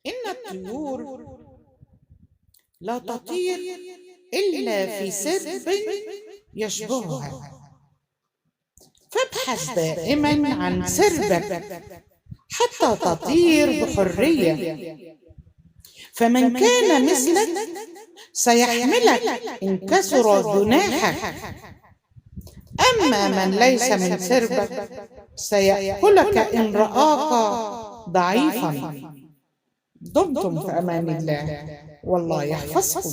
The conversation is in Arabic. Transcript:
إن الطيور لا تطير إلا في سرب يشبهها، فابحث دائما عن سربك حتى تطير بحرية، فمن كان مثلك سيحملك إن كسر جناحك، أما من ليس من سربك سيأكلك إن رآك ضعيفا. دمتم في أمان الله، والله يحفظكم.